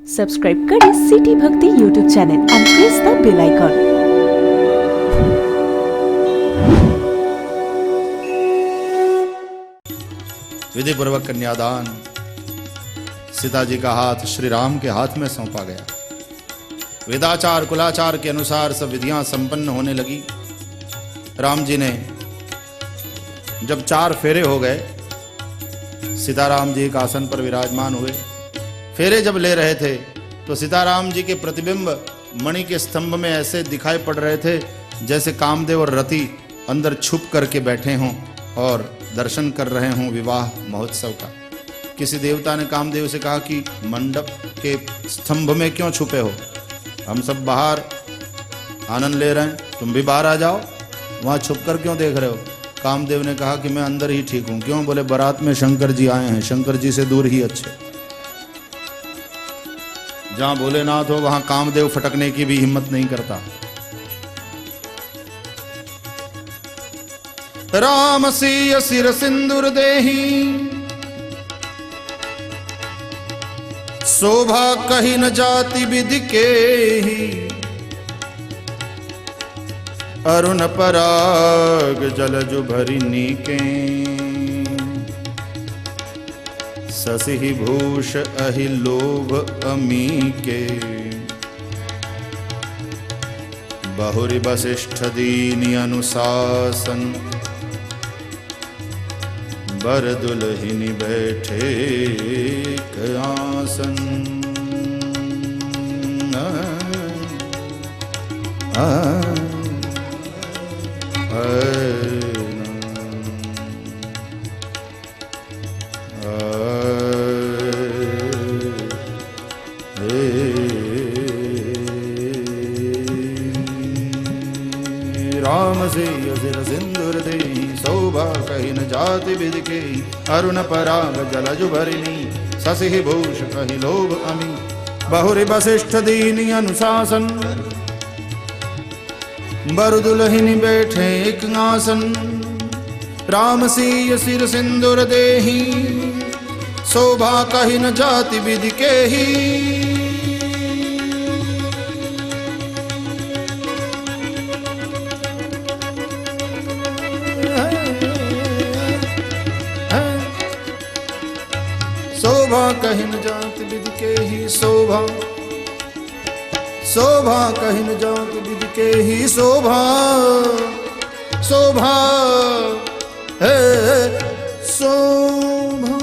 Subscribe करें City Bhakti YouTube channel and press the bell icon. विधि पूर्वक कन्यादान सीता जी का हाथ श्री राम के हाथ में सौंपा गया। वेदाचार कुलाचार के अनुसार सब विधियां संपन्न होने लगी। राम जी ने जब 4 फेरे हो गए, सीताराम जी एक आसन पर विराजमान हुए। फेरे जब ले रहे थे तो सीताराम जी के प्रतिबिंब मणि के स्तंभ में ऐसे दिखाई पड़ रहे थे जैसे कामदेव और रति अंदर छुप करके बैठे हों और दर्शन कर रहे हों विवाह महोत्सव का। किसी देवता ने कामदेव से कहा कि मंडप के स्तंभ में क्यों छुपे हो, हम सब बाहर आनंद ले रहे हैं, तुम भी बाहर आ जाओ, वहाँ छुप कर क्यों देख रहे हो। कामदेव ने कहा कि मैं अंदर ही ठीक हूँ। क्यों? बोले बारात में शंकर जी आए हैं, शंकर जी से दूर ही अच्छे। जहाँ भोलेनाथ हो वहाँ कामदेव फटकने की भी हिम्मत नहीं करता। राम सिय सिर सिंदूर देही, शोभा कही न जाति विधि के ही, अरुण पराग जलजु भरी नीके, शशि भूष अहि लोभ अमी के, बहुरी वशिष्ठ दीनि अनुशासन, बर दुल्हिनी बैठे आसन। राम सिय सिर सिंदूर देहि, शोभा कही न जाति विधि के, अरुण पराग जलजु भरिणी, शशि भूष कही लोभ अमी, बहुरी वशिष्ठ दीनि अनुशासन, बर दुल्हिनी बैठे एक आसन। राम सिय सिर सिंदूर देहि, शोभा कही न जाति विधि के ही, शोभा कही न जाति विधि के ही, शोभा शोभा कही न जाति विधि के ही, शोभा शोभा है शोभा।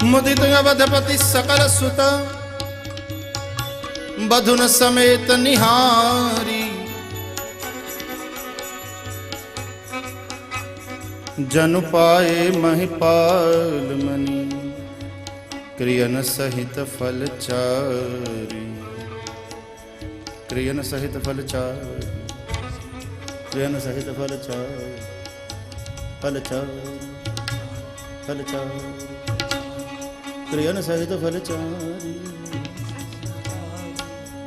मुदित अवधपति सकल सुत बधुन समेत निहारी। जनु पाए महिपाल मणि क्रियन सहित फलचारी। क्रियन सहित फलचारी, क्रियन सहित फलचारी, फलचारी, फलचारी, क्रियन सहित फलचारी,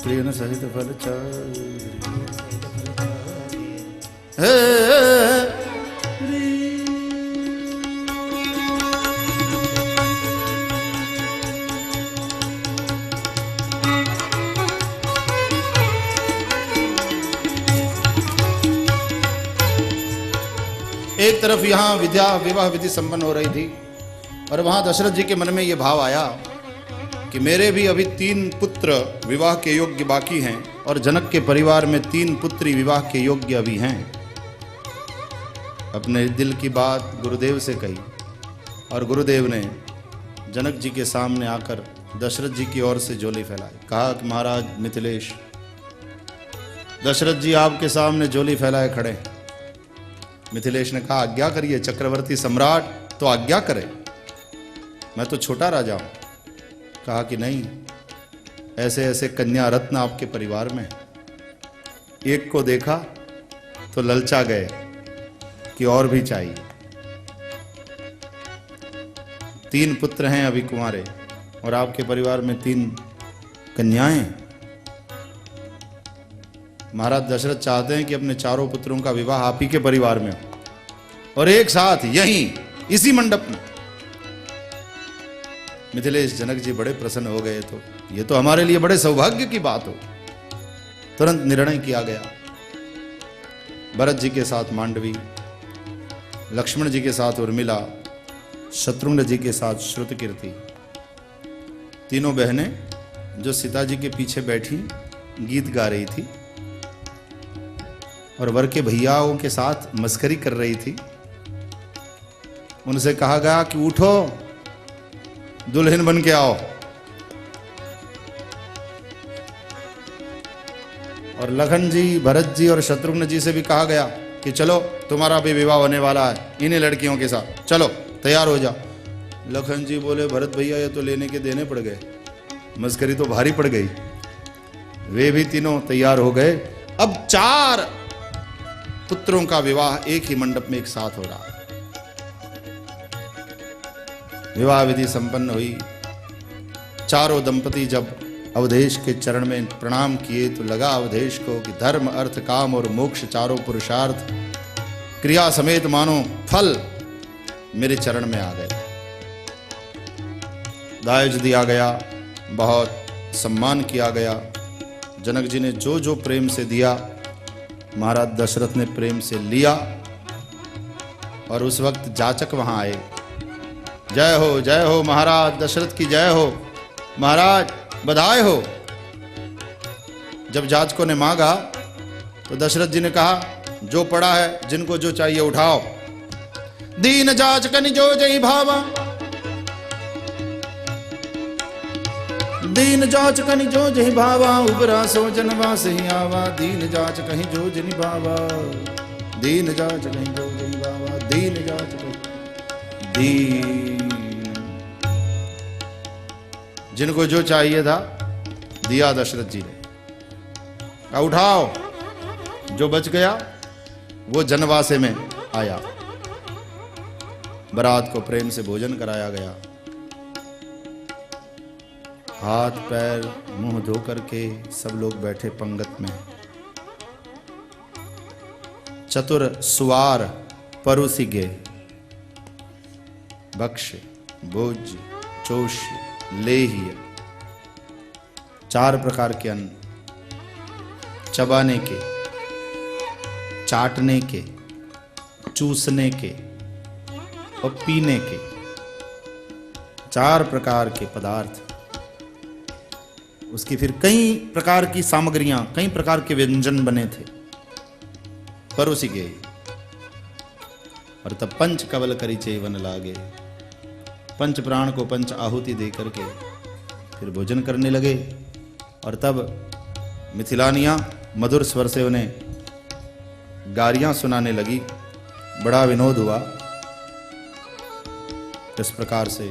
क्रियन सहित फलचारी। एक तरफ यहाँ विवाह विधि संपन्न हो रही थी और वहाँ दशरथ जी के मन में ये भाव आया कि मेरे भी अभी 3 पुत्र विवाह के योग्य बाकी हैं और जनक के परिवार में 3 पुत्री विवाह के योग्य अभी हैं। अपने दिल की बात गुरुदेव से कही और गुरुदेव ने जनक जी के सामने आकर दशरथ जी की ओर से झोली फैलाई। कहा कि महाराज मिथिलेश, दशरथ जी आपके सामने झोली फैलाए खड़े हैं। मिथिलेश ने कहा आज्ञा करिए, चक्रवर्ती सम्राट तो आज्ञा करे, मैं तो छोटा राजा हूं। कहा कि नहीं, ऐसे ऐसे कन्या रत्न आपके परिवार में, एक को देखा तो ललचा गए कि और भी चाहिए। 3 पुत्र हैं अभी कुंवारे और आपके परिवार में 3 कन्याएं। महाराज दशरथ चाहते हैं कि अपने चारों पुत्रों का विवाह आप ही के परिवार में हो और एक साथ यहीं इसी मंडप में। मिथिलेश जनक जी बड़े प्रसन्न हो गए, तो ये तो हमारे लिए बड़े सौभाग्य की बात हो। तुरंत निर्णय किया गया। भरत जी के साथ मांडवी, लक्ष्मण जी के साथ उर्मिला, शत्रुघ्न जी के साथ श्रुतकीर्ति, तीनों बहनें जो सीता जी के पीछे बैठी गीत गा रही थी और वर के भैयाओं के साथ मस्करी कर रही थी, उनसे कहा गया कि उठो, दुल्हन बन के आओ। और लखन जी, भरत जी और शत्रुघ्न जी से भी कहा गया कि चलो, तुम्हारा भी विवाह होने वाला है इन्हीं लड़कियों के साथ, चलो तैयार हो जा। लखन जी बोले भरत भैया ये तो लेने के देने पड़ गए, मस्करी तो भारी पड़ गई। वे भी तीनों तैयार हो गए। अब 4 पुत्रों का विवाह एक ही मंडप में एक साथ हो रहा है। विवाह विधि संपन्न हुई। चारों दंपति जब अवधेश के चरण में प्रणाम किए तो लगा अवधेश को कि धर्म, अर्थ, काम और मोक्ष चारों पुरुषार्थ क्रिया समेत मानो फल मेरे चरण में आ गए। दायज दिया गया, बहुत सम्मान किया गया। जनक जी ने जो जो प्रेम से दिया, महाराज दशरथ ने प्रेम से लिया। और उस वक्त जाचक वहां आए। जय हो महाराज दशरथ की जय हो, महाराज बधाई हो। जब जाचकों ने मांगा तो दशरथ जी ने कहा जो पड़ा है, जिनको जो चाहिए उठाओ। दीन जाचकनि जो जय भावा, दीन जाचकनि जो जय भावा, उबरा सो जनवा सही आवा। दीन जाचकहि जो जनि भावा, दीन जाचकहि जो जय भावा, दीन जाचकहि दीन। जिनको जो चाहिए था दिया दशरथ जी ने। उठाओ, जो बच गया वो जनवासे में आया। बारात को प्रेम से भोजन कराया गया। हाथ पैर मुंह धो करके सब लोग बैठे पंगत में। चतुर सुवार परोसी गए। भक्ष, भोज, चोष्य, लेह्य, 4 प्रकार के अन्न, चबाने के, चाटने के, चूसने के और पीने के 4 प्रकार के पदार्थ। उसकी फिर कई प्रकार की सामग्रियां, कई प्रकार के व्यंजन बने थे, परोसी गए। और तब पंच कवल करी चेवन लागे। पंच प्राण को पंच आहुति दे करके फिर भोजन करने लगे। और तब मिथिलानियाँ मधुर स्वर से उन्हें गारियां सुनाने लगी। बड़ा विनोद हुआ। इस प्रकार से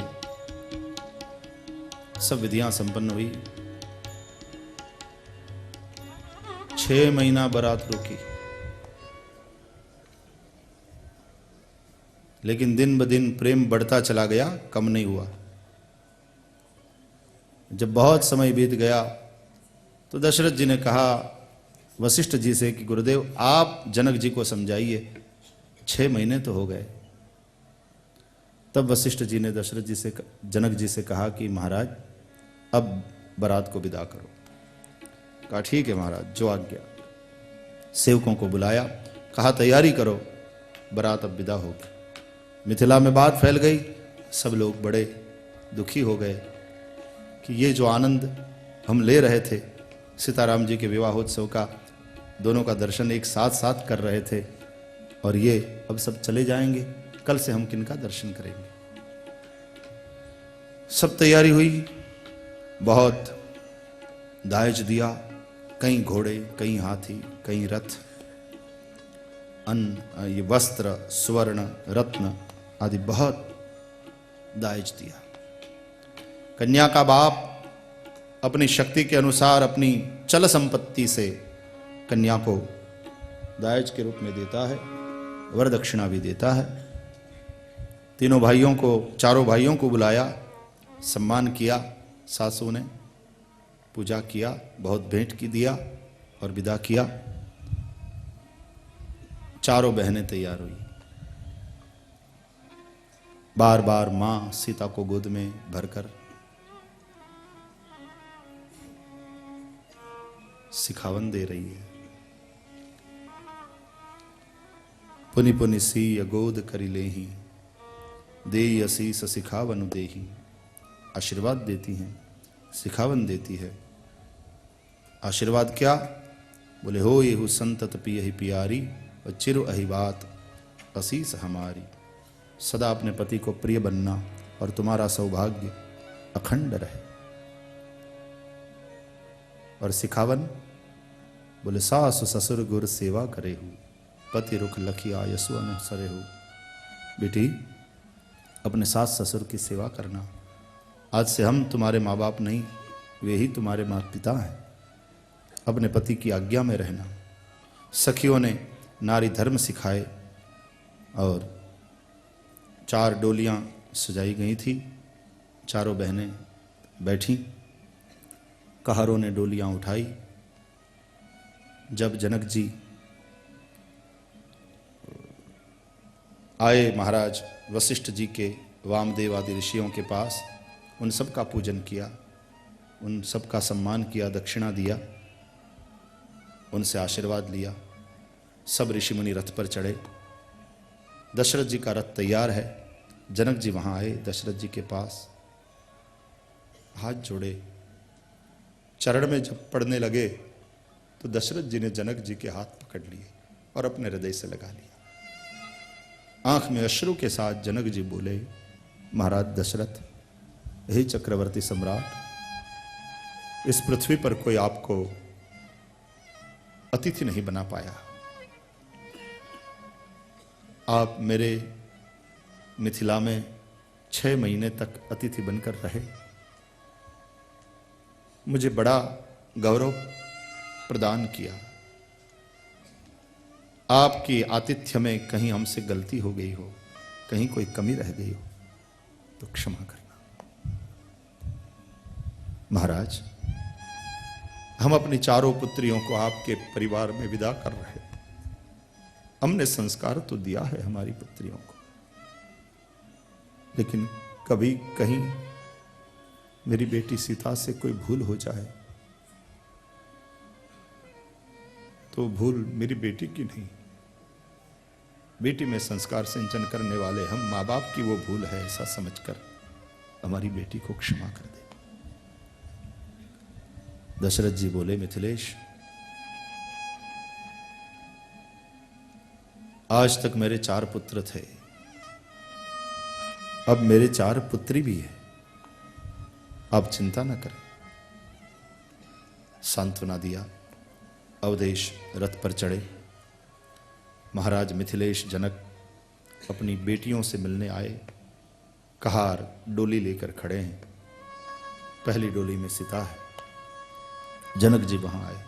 सब विधियां संपन्न हुई। 6 महीना बारात रुकी, लेकिन दिन ब दिन प्रेम बढ़ता चला गया, कम नहीं हुआ। जब बहुत समय बीत गया तो दशरथ जी ने कहा वशिष्ठ जी से कि गुरुदेव आप जनक जी को समझाइए, 6 महीने तो हो गए। तब वशिष्ठ जी ने दशरथ जी से जनक जी से कहा कि महाराज अब बारात को विदा करो। कहा ठीक है महाराज, जो आज्ञा। सेवकों को बुलाया, कहा तैयारी करो, बारात अब विदा होगी। मिथिला में बात फैल गई, सब लोग बड़े दुखी हो गए कि ये जो आनंद हम ले रहे थे सीताराम जी के विवाहोत्सव का, दोनों का दर्शन एक साथ साथ कर रहे थे, और ये अब सब चले जाएंगे, कल से हम किनका दर्शन करेंगे। सब तैयारी हुई, बहुत दायज दिया, कई घोड़े, कई हाथी, कई रथ, अन्न, ये वस्त्र, स्वर्ण, रत्न आदि बहुत दायज दिया। कन्या का बाप अपनी शक्ति के अनुसार अपनी चल संपत्ति से कन्या को दायज के रूप में देता है, वरदक्षिणा भी देता है। तीनों भाइयों को, चारों भाइयों को बुलाया, सम्मान किया, सासू ने पूजा किया, बहुत भेंट की दिया और विदा किया। चारों बहनें तैयार हुई। बार बार मां सीता को गोद में भरकर सिखावन दे रही है। पुनि पुनि सी गोद करी लेही, देई असीस सिखावन देही। आशीर्वाद देती हैं, सिखावन देती है। आशीर्वाद क्या? बोले हो येहु संतत पियहि पियारी, और चिरु अहि बात असीस हमारी। सदा अपने पति को प्रिय बनना और तुम्हारा सौभाग्य अखंड रहे। और सिखावन बोले सासु ससुर गुर सेवा करे हूँ, पति रुख लखिया यसु अनुसरे हो। बेटी अपने सास ससुर की सेवा करना। आज से हम तुम्हारे माँ बाप नहीं, वे ही तुम्हारे माता पिता हैं। अपने पति की आज्ञा में रहना। सखियों ने नारी धर्म सिखाए और 4 डोलियां सजाई गई थी। चारों बहनें बैठी, कहारों ने डोलियां उठाई। जब जनक जी आए महाराज वशिष्ठ जी के, वामदेव आदि ऋषियों के पास, उन सब का पूजन किया, उन सब का सम्मान किया, दक्षिणा दिया, उनसे आशीर्वाद लिया। सब ऋषि मुनि रथ पर चढ़े। दशरथ जी का रथ तैयार है। जनक जी वहां आए दशरथ जी के पास, हाथ जोड़े, चरण में जब पड़ने लगे तो दशरथ जी ने जनक जी के हाथ पकड़ लिए और अपने हृदय से लगा लिया। आंख में अश्रु के साथ जनक जी बोले, महाराज दशरथ, हे चक्रवर्ती सम्राट, इस पृथ्वी पर कोई आपको अतिथि नहीं बना पाया। आप मेरे मिथिला में 6 महीने तक अतिथि बनकर रहे। मुझे बड़ा गौरव प्रदान किया। आपकी आतिथ्य में कहीं हमसे गलती हो गई हो, कहीं कोई कमी रह गई हो तो क्षमा करना। महाराज, हम अपनी चारों पुत्रियों को आपके परिवार में विदा कर रहे। हमने संस्कार तो दिया है हमारी पुत्रियों को, लेकिन कभी कहीं मेरी बेटी सीता से कोई भूल हो जाए तो भूल मेरी बेटी की नहीं, बेटी में संस्कार सिंचन करने वाले हम माँ बाप की वो भूल है, ऐसा समझकर हमारी बेटी को क्षमा कर दे। दशरथ जी बोले, मिथिलेश, आज तक मेरे 4 पुत्र थे, अब मेरे 4 पुत्री भी हैं, आप चिंता न करें। सांत्वना दिया। अवधेश रथ पर चढ़े। महाराज मिथिलेश जनक अपनी बेटियों से मिलने आए। कहार डोली लेकर खड़े हैं। पहली डोली में सीता है। जनक जी वहां आए।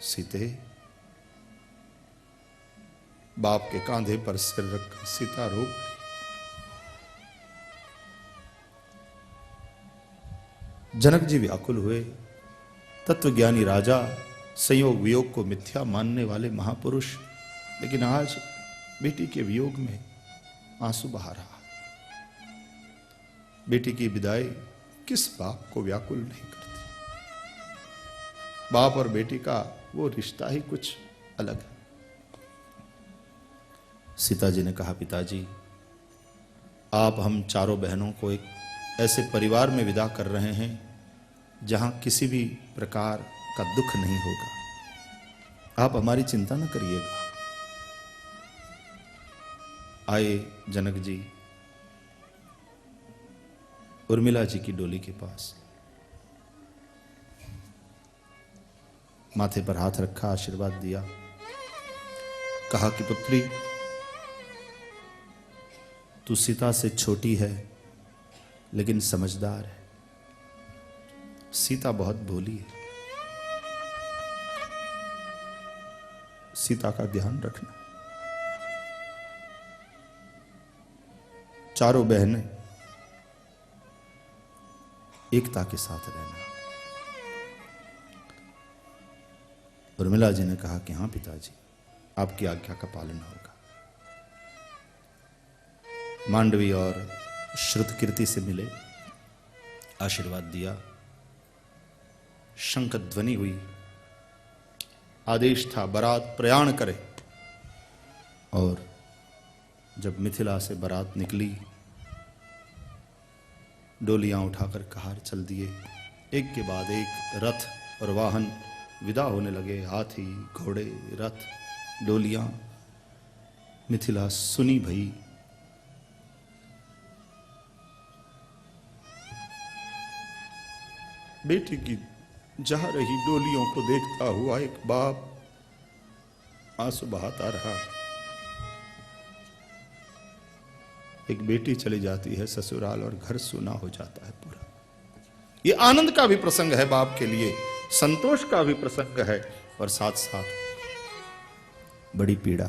सीते, बाप के कांधे पर सिर रखकर सीता रो पड़ी। जनक जी व्याकुल हुए। तत्वज्ञानी राजा, संयोग वियोग को मिथ्या मानने वाले महापुरुष, लेकिन आज बेटी के वियोग में आंसू बहा रहा। बेटी की विदाई किस बाप को व्याकुल नहीं करती। बाप और बेटी का वो रिश्ता ही कुछ अलग है। सीता जी ने कहा, पिताजी, आप हम चारों बहनों को एक ऐसे परिवार में विदा कर रहे हैं जहां किसी भी प्रकार का दुख नहीं होगा। आप हमारी चिंता न करिएगा। आए जनक जी उर्मिला जी की डोली के पास, माथे पर हाथ रखा, आशीर्वाद दिया। कहा कि पुत्री, तू सीता से छोटी है लेकिन समझदार है। सीता बहुत भोली है। सीता का ध्यान रखना। चारों बहनें एकता के साथ रहना। उर्मिला जी ने कहा कि हां पिताजी, आपकी आज्ञा का पालन होगा। मांडवी और श्रुतकीर्ति से मिले, आशीर्वाद दिया। शंख ध्वनि हुई। आदेश था बारात प्रयाण करे। और जब मिथिला से बारात निकली, डोलियां उठाकर कहार चल दिए। एक के बाद एक रथ और वाहन विदा होने लगे। हाथी, घोड़े, रथ, डोलियां। मिथिला सुनी भई। बेटी की जा रही डोलियों को देखता हुआ एक बाप आंसू बहाता रहा। एक बेटी चली जाती है ससुराल और घर सूना हो जाता है पूरा। ये आनंद का भी प्रसंग है बाप के लिए, संतोष का भी प्रसंग है, और साथ साथ बड़ी पीड़ा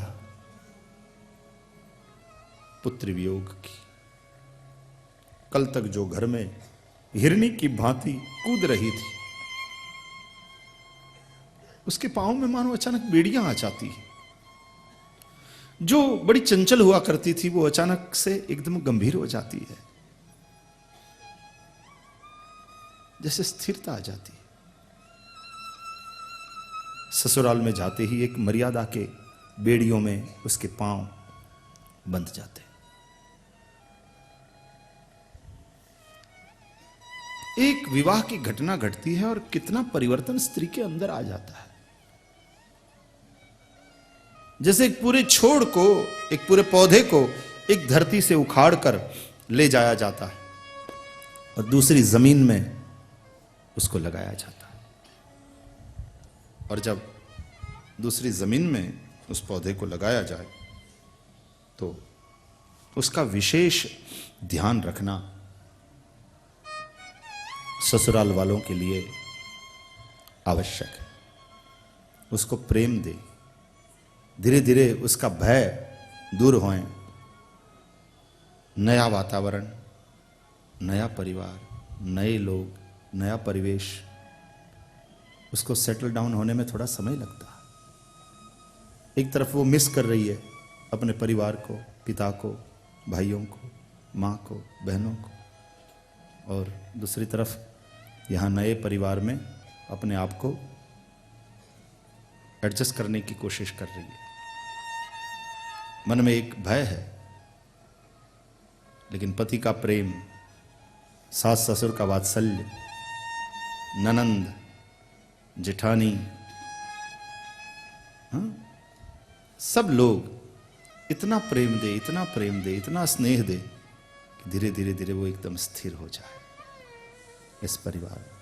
पुत्र वियोग की। कल तक जो घर में हिरनी की भांति कूद रही थी, उसके पांव में मानो अचानक बेड़ियां आ जाती है। जो बड़ी चंचल हुआ करती थी वो अचानक से एकदम गंभीर हो जाती है, जैसे स्थिरता आ जाती है। ससुराल में जाते ही एक मर्यादा के बेड़ियों में उसके पांव बंध जाते। एक विवाह की घटना घटती है और कितना परिवर्तन स्त्री के अंदर आ जाता है। जैसे एक पूरे छोड़ को, एक पूरे पौधे को एक धरती से उखाड़ कर ले जाया जाता है और दूसरी जमीन में उसको लगाया जाता है। और जब दूसरी जमीन में उस पौधे को लगाया जाए तो उसका विशेष ध्यान रखना ससुराल वालों के लिए आवश्यक है। उसको प्रेम दे, धीरे धीरे उसका भय दूर होए। नया वातावरण, नया परिवार, नए लोग, नया परिवेश, उसको सेटल डाउन होने में थोड़ा समय लगता है। एक तरफ वो मिस कर रही है अपने परिवार को, पिता को, भाइयों को, माँ को, बहनों को, और दूसरी तरफ यहाँ नए परिवार में अपने आप को एडजस्ट करने की कोशिश कर रही है। मन में एक भय है, लेकिन पति का प्रेम, सास ससुर का वात्सल्य, ननंद, जेठानी, सब लोग इतना प्रेम दे, इतना प्रेम दे, इतना स्नेह दे कि धीरे धीरे धीरे वो एकदम स्थिर हो जाए इस परिवार में।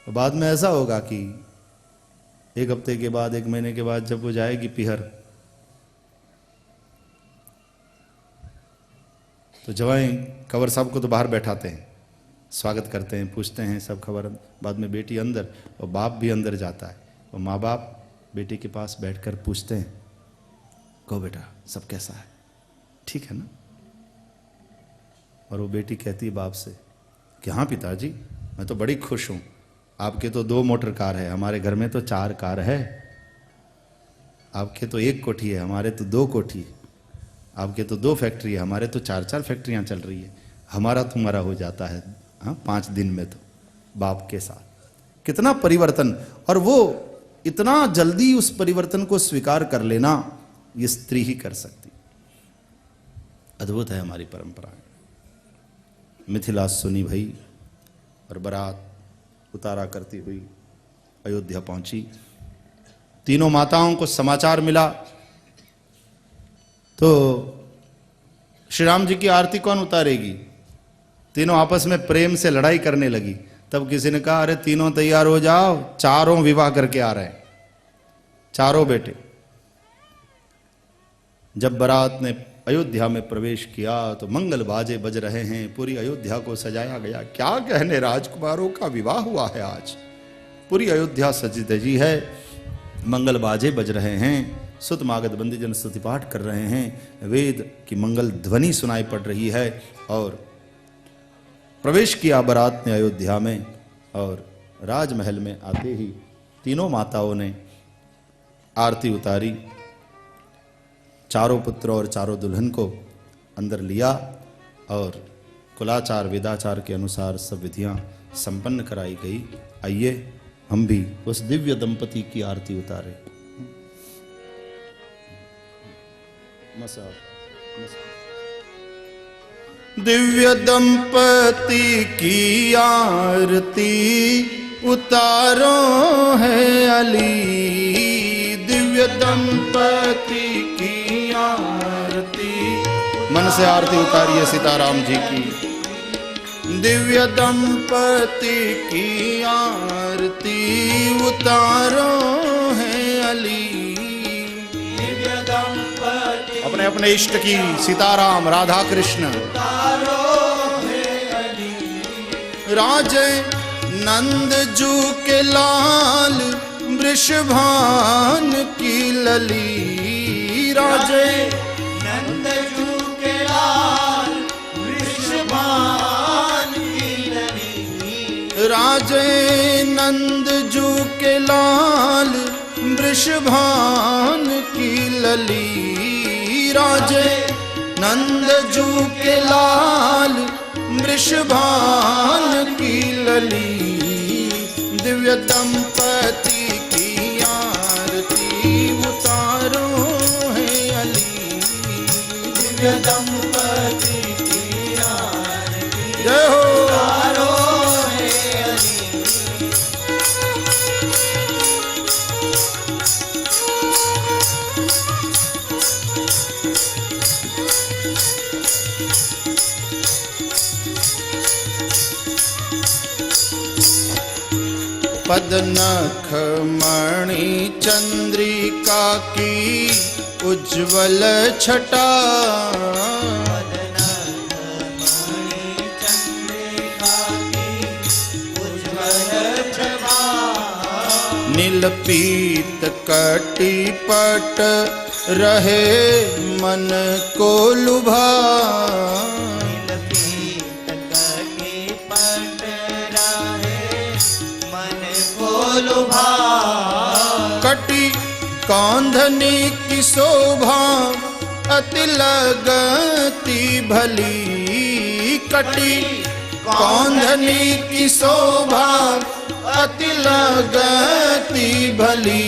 और बाद में ऐसा होगा कि 1 हफ्ते के बाद, 1 महीने के बाद जब वो जाएगी पीहर, तो जवाई कंवर साहब को तो बाहर बैठाते हैं, स्वागत करते हैं, पूछते हैं सब खबर। बाद में बेटी अंदर और बाप भी अंदर जाता है, और माँ बाप बेटी के पास बैठकर पूछते हैं, कहो बेटा सब कैसा है, ठीक है ना? और वो बेटी कहती है बाप से कि हाँ पिताजी, मैं तो बड़ी खुश हूँ, आपके तो 2 मोटर कार है, हमारे घर में तो 4 कार है। आपके तो 1 कोठी है, हमारे तो 2 कोठी है। आपके तो 2 फैक्ट्री है, हमारे तो 4-4 फैक्ट्रियाँ चल रही है। हमारा तुम्हारा हो जाता है 5 दिन में। तो बाप के साथ कितना परिवर्तन, और वो इतना जल्दी उस परिवर्तन को स्वीकार कर लेना ये स्त्री ही कर सकती। अद्भुत है हमारी परंपरा। मिथिला सुनी भई और बारात उतारा करती हुई अयोध्या पहुंची। तीनों माताओं को समाचार मिला तो श्री राम जी की आरती कौन उतारेगी? तीनों आपस में प्रेम से लड़ाई करने लगी। तब किसी ने कहा, अरे तीनों तैयार हो जाओ, 4 विवाह करके आ रहे हैं, 4 बेटे। जब बारात ने अयोध्या में प्रवेश किया तो मंगल बाजे बज रहे हैं, पूरी अयोध्या को सजाया गया। क्या कहने, राजकुमारों का विवाह हुआ है आज। पूरी अयोध्या सजी धजी है, मंगल बाजे बज रहे हैं, सुत मागध बंदीजन स्तुति पाठ कर रहे हैं, वेद की मंगल ध्वनि सुनाई पड़ रही है। और प्रवेश किया बारात ने अयोध्या में, और राजमहल में आते ही तीनों माताओं ने आरती उतारी। 4 पुत्र और 4 दुल्हन को अंदर लिया और कुलाचार वेदाचार के अनुसार सब विधियां संपन्न कराई गई। आइए हम भी उस दिव्य दंपति की आरती उतारे। दिव्य दंपति की आरती उतारो है अली। दिव्य दंपति की आरती, मन से आरती उतारिए सीताराम जी की। दिव्य दंपति की आरती उतारो है अली। दिव्य दंपति अपने अपने इष्ट की, सीताराम राधा कृष्ण उतारो है अली। राजे नंद जू के लाल वृषभान की लली। राजे नंद जू के लाल वृषभान की लली। राजे नंद जू के लाल वृषभान की लली। राजे नंद जू के लाल वृषभान की लली। दिव्य दंपति की आरती उतारो है अली। दिव्य दंपति की आरती जय हो उतारो है अली। पदनख मणि चंद्रिका की उज्ज्वल छटा। पदनख मणि चंद्रिका की उज्ज्वल छटा। नील पीत कटी पट रहे मन को लुभा। कटी कांधनी की शोभा अति लगती भली। कटी कांधनी की शोभा अति लगती भली।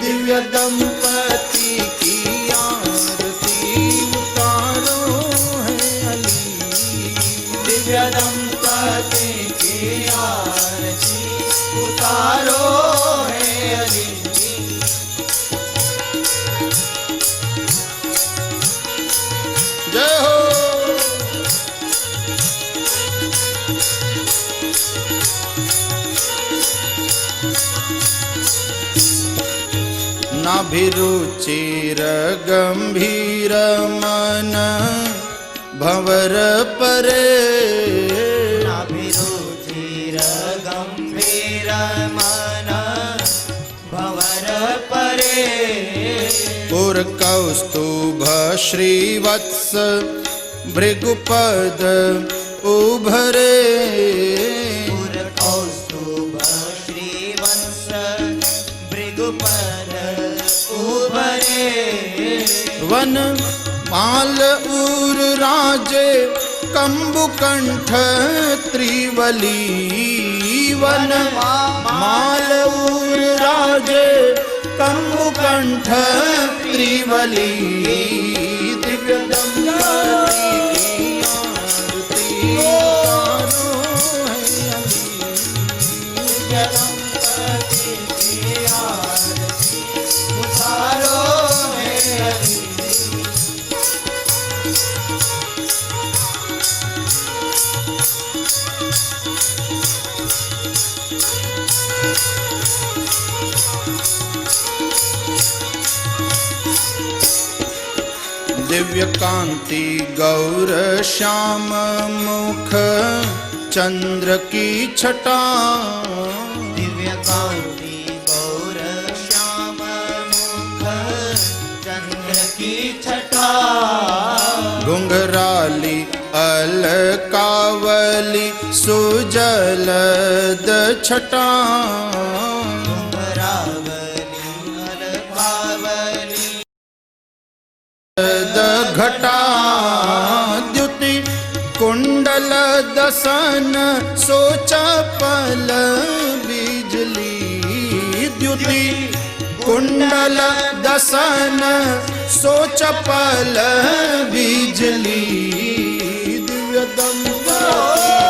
दिव्य दंपति की आरती उतारो है अली। दिव्य दंपति की आरती उतारो है अली। जय हो नाभिरुचिर गंभीर मन भंवर परे, नाभिरुचिर गंभीर मन भंवर परे, पुर कौस्तुभ श्रीवत्स भृगुपद उभरे, पुर कौस्तुभ श्रीवत्स भृगुपद उभरे, वन माल उर राजे कंबुकंठ त्रिवली, वन माल उर राजे कंबुकंठ त्रिवली, दिव्य दंपति की आरती उतारो है अली, दिव्य दंपति की आरती उतारो है अली। दिव्य कांति गौर श्याम मुख चंद्र की छटा, दिव्य कांति गौर श्याम मुख चंद्र की छटा, घुंघराली अलकावली सुजलद छटा, घटा द्युति कुंडल दसन सोचपल बिजली, द्युति कुंडल दसन सोचपल बिजली, दिव्य दंपति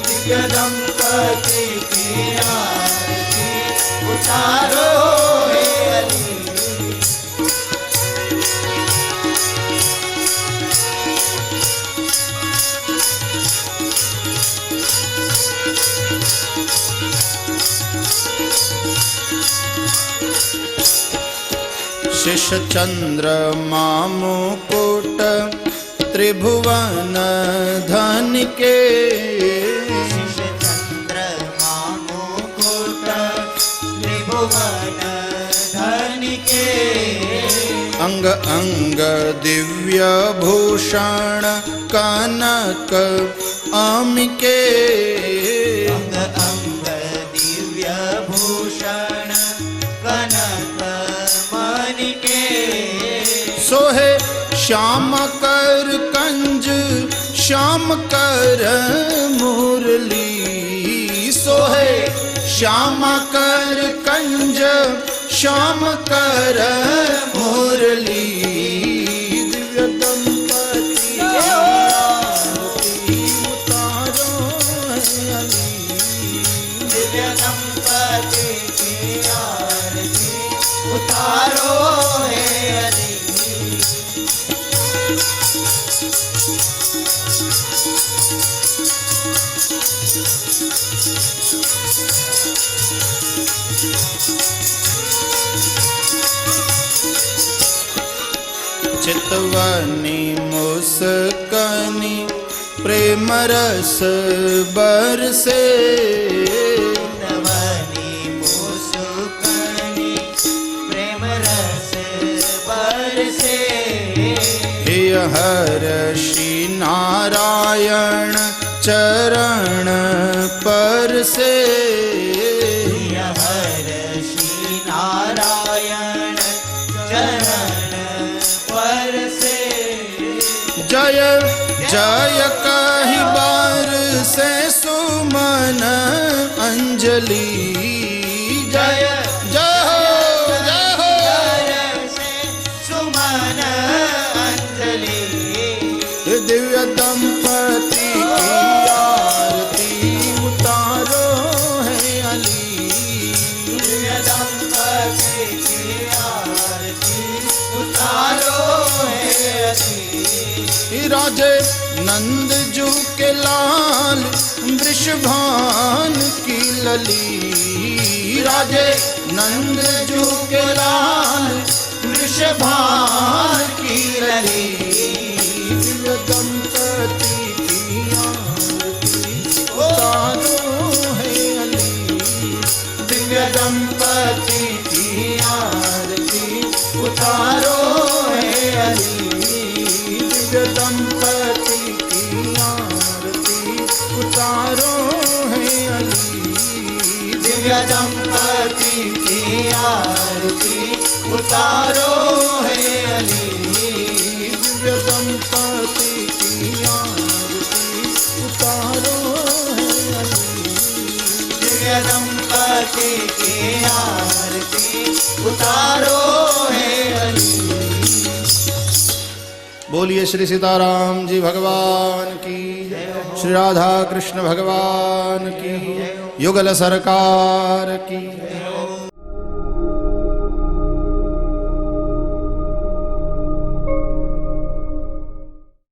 दिव्य दंपति की आरती उतारो है अली। शिष चंद्र मुकुट त्रिभुवन धन के, शिष चंद्रमा मुकुट त्रिभुवन धन के, अंग अंग दिव्य भूषण कनक अमिके, अंग अंग दिव्य भूषण कनक मणिके, सोहे श्याम कर कंज श्याम कर मुरली, सोहे श्याम कर कंज श्याम कर मुरली, दिव्य दंपति की आरती उतारो है अली, दिव्य दंपति की आरती उतारो है अली। चितवनी मुस्कनी प्रेम रस बरसे, चितवनी मुस्कनी प्रेम रस बरसे, हे हर्षि नारायण चरण परसे, हर्षि नारायण चरण परसे, जय जय कहि बार से सुमन अंजलि, जय जय हो जय हो, जय से सुमन अंजलि, दिव्य दंपति की आरती उतारो है अली, दिव्य दंपति की आरती उतारो है अली। राजे नंद जू के लाल वृषभान की लली, राजे नंद जू के लाल वृषभान की लली, दिव्य दंपति की आरती उतारो है अली, दिव्य दंपति की आरती उतारो है अली, दिव्य दंपति की आरती उतारो है अली, दिव्य दंपति की आरती उतारो है अली, दिव्य दंपति की आरती उतारो है अली, दिव्य दंपति की आरती उतारो है अली। बोलिए श्री सीताराम जी भगवान की, श्री राधा कृष्ण भगवान की, युगल सरकार की।